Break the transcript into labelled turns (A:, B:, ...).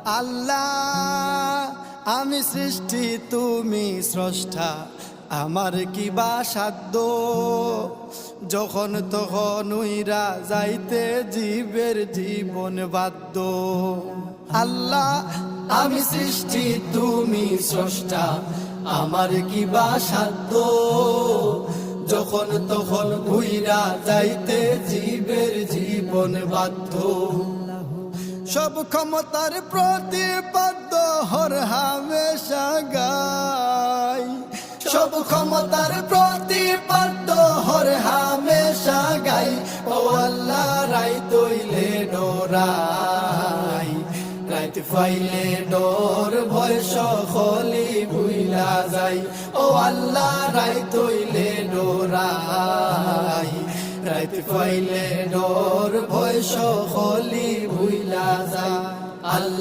A: আল্লাহ আমি সৃষ্টি তুমি স্রষ্টা, আমার কি বা সাধ্য, যখন তখন উইরা যাইতে জীবের জীবন বাধ্য। আল্লাহ আমি সৃষ্টি তুমি স্রষ্টা, আমার কি বা সাধ্য, যখন তখন উইরা যাইতে জীবের জীবন বাধ্য। সব ক্ষমতার প্রতিপাদ্য হর হামেশা গাই, সব ক্ষমতার প্রতিপাদ্য হর হামেশা গাই। ও আল্লাহ রাই তৈলে ডোরাই, রাইত ফাইলে ডোর ভয় সকলি ভুইলা যাই। ও আল্লাহ রাই তৈলে ডোরাই, রাইত ফাইলে ডোর ভয় সকলি ভুইলা যায়। আল্লাহ